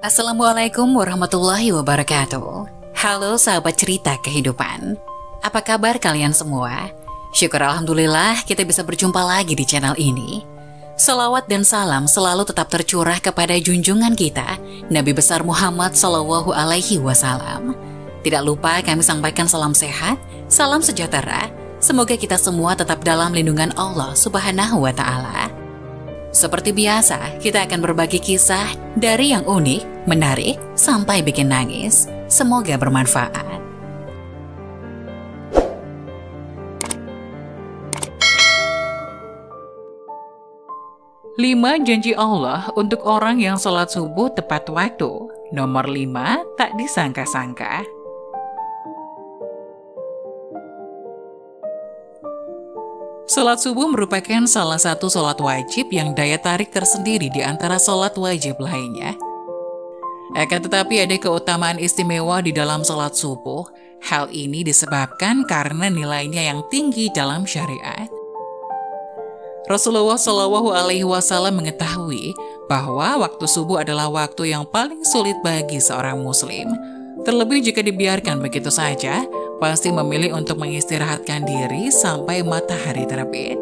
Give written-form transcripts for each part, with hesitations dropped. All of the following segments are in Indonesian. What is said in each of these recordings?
Assalamualaikum warahmatullahi wabarakatuh. Halo sahabat cerita kehidupan. Apa kabar kalian semua? Syukur alhamdulillah kita bisa berjumpa lagi di channel ini. Salawat dan salam selalu tetap tercurah kepada junjungan kita, Nabi besar Muhammad SAW. Tidak lupa kami sampaikan salam sehat, salam sejahtera. Semoga kita semua tetap dalam lindungan Allah Subhanahu wa Ta'ala. Seperti biasa, kita akan berbagi kisah dari yang unik, menarik, sampai bikin nangis. Semoga bermanfaat. Lima janji Allah untuk orang yang sholat subuh tepat waktu. Nomor 5, tak disangka-sangka. Sholat subuh merupakan salah satu sholat wajib yang daya tarik tersendiri di antara sholat wajib lainnya. Akan tetapi ada keutamaan istimewa di dalam sholat subuh. Hal ini disebabkan karena nilainya yang tinggi dalam syariat. Rasulullah SAW mengetahui bahwa waktu subuh adalah waktu yang paling sulit bagi seorang muslim. Terlebih jika dibiarkan begitu saja, pasti memilih untuk mengistirahatkan diri sampai matahari terbit.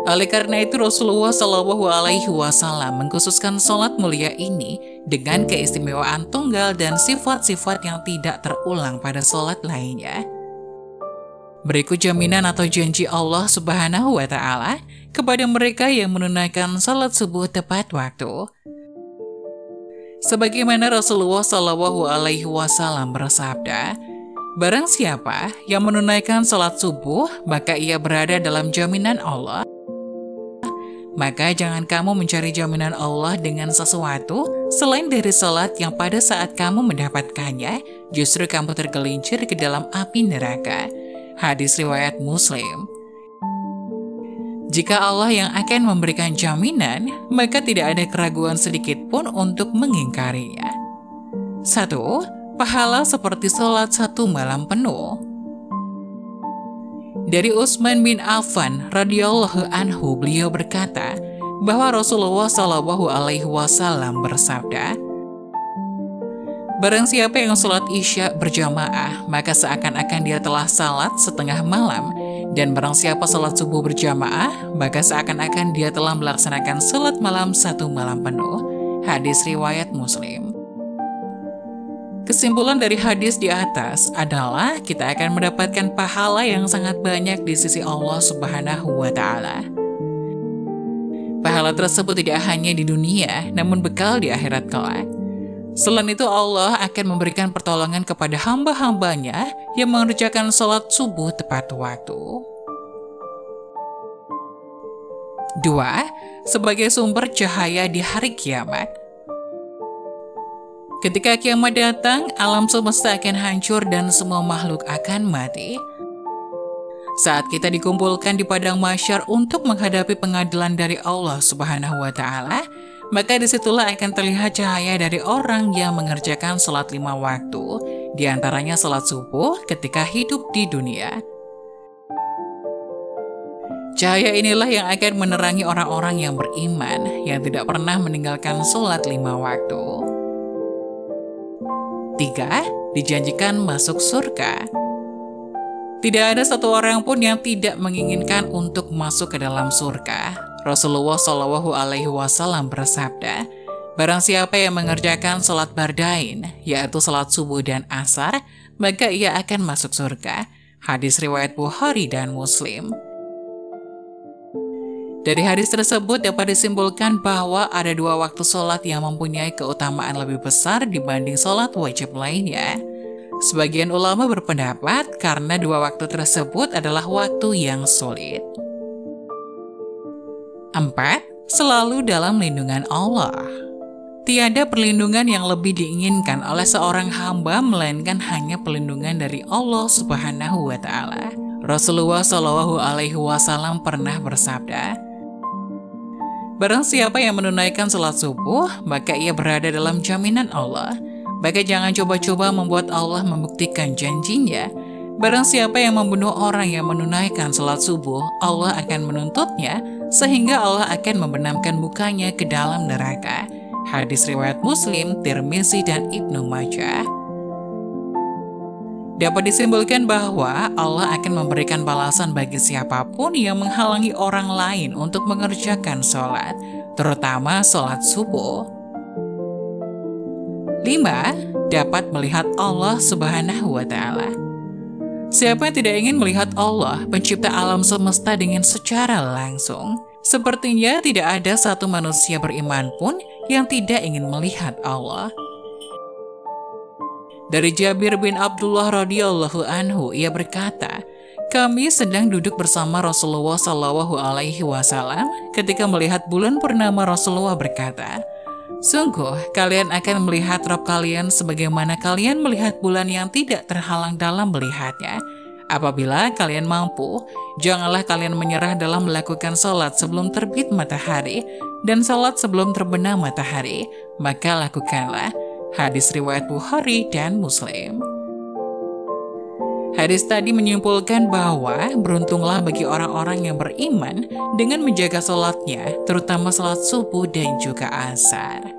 Oleh karena itu Rasulullah SAW mengkhususkan sholat mulia ini dengan keistimewaan tunggal dan sifat-sifat yang tidak terulang pada sholat lainnya. Berikut jaminan atau janji Allah Subhanahu wa Ta'ala kepada mereka yang menunaikan sholat subuh tepat waktu. Sebagaimana Rasulullah SAW bersabda, barang siapa yang menunaikan sholat subuh, maka ia berada dalam jaminan Allah. Maka jangan kamu mencari jaminan Allah dengan sesuatu selain dari sholat yang pada saat kamu mendapatkannya, justru kamu tergelincir ke dalam api neraka. Hadis riwayat Muslim. Jika Allah yang akan memberikan jaminan, maka tidak ada keraguan sedikit pun untuk mengingkarinya. 1. Pahala seperti sholat 1 malam penuh. Dari Utsman bin Affan radhiyallahu anhu, beliau berkata bahwa Rasulullah SAW bersabda, barang siapa yang sholat isya berjamaah, maka seakan-akan dia telah salat setengah malam. Dan barang siapa sholat subuh berjamaah, maka seakan-akan dia telah melaksanakan sholat malam 1 malam penuh. Hadis riwayat Muslim. Kesimpulan dari hadis di atas adalah kita akan mendapatkan pahala yang sangat banyak di sisi Allah Subhanahu wa Ta'ala. Pahala tersebut tidak hanya di dunia, namun bekal di akhirat kelak. Selain itu Allah akan memberikan pertolongan kepada hamba-hambanya yang mengerjakan sholat subuh tepat waktu. 2. Sebagai sumber cahaya di hari kiamat. Ketika kiamat datang, alam semesta akan hancur dan semua makhluk akan mati. Saat kita dikumpulkan di padang mahsyar untuk menghadapi pengadilan dari Allah Subhanahu wa Ta'ala, maka disitulah akan terlihat cahaya dari orang yang mengerjakan sholat 5 waktu, diantaranya sholat subuh ketika hidup di dunia. Cahaya inilah yang akan menerangi orang-orang yang beriman, yang tidak pernah meninggalkan sholat 5 waktu. 3. Dijanjikan masuk surga. Tidak ada satu orang pun yang tidak menginginkan untuk masuk ke dalam surga. Rasulullah SAW bersabda, barang siapa yang mengerjakan sholat bardain, yaitu sholat subuh dan asar, maka ia akan masuk surga. Hadis riwayat Bukhari dan Muslim. Dari hadis tersebut dapat disimpulkan bahwa ada 2 waktu sholat yang mempunyai keutamaan lebih besar dibanding sholat wajib lainnya. Sebagian ulama berpendapat karena 2 waktu tersebut adalah waktu yang sulit. 4. Selalu dalam lindungan Allah. Tiada perlindungan yang lebih diinginkan oleh seorang hamba melainkan hanya perlindungan dari Allah Subhanahu wa Ta'ala. Rasulullah SAW pernah bersabda, barang siapa yang menunaikan sholat subuh, maka ia berada dalam jaminan Allah. Maka jangan coba-coba membuat Allah membuktikan janjinya. Barang siapa yang membunuh orang yang menunaikan sholat subuh, Allah akan menuntutnya, sehingga Allah akan membenamkan mukanya ke dalam neraka. Hadis riwayat Muslim, Tirmizi, dan Ibnu Majah. Dapat disimpulkan bahwa Allah akan memberikan balasan bagi siapapun yang menghalangi orang lain untuk mengerjakan sholat, terutama sholat subuh. 5. Dapat melihat Allah Subhanahu wa Ta'ala. Siapa yang tidak ingin melihat Allah, pencipta alam semesta, dengan secara langsung? Sepertinya tidak ada satu manusia beriman pun yang tidak ingin melihat Allah. Dari Jabir bin Abdullah radhiyallahu anhu, ia berkata, kami sedang duduk bersama Rasulullah Shallallahu Alaihi Wasallam ketika melihat bulan purnama. Rasulullah berkata, sungguh kalian akan melihat Rabb kalian sebagaimana kalian melihat bulan yang tidak terhalang dalam melihatnya. Apabila kalian mampu, janganlah kalian menyerah dalam melakukan salat sebelum terbit matahari dan salat sebelum terbenam matahari, maka lakukanlah. Hadis riwayat Bukhari dan Muslim. Hadis tadi menyimpulkan bahwa beruntunglah bagi orang-orang yang beriman dengan menjaga salatnya, terutama salat subuh dan juga asar.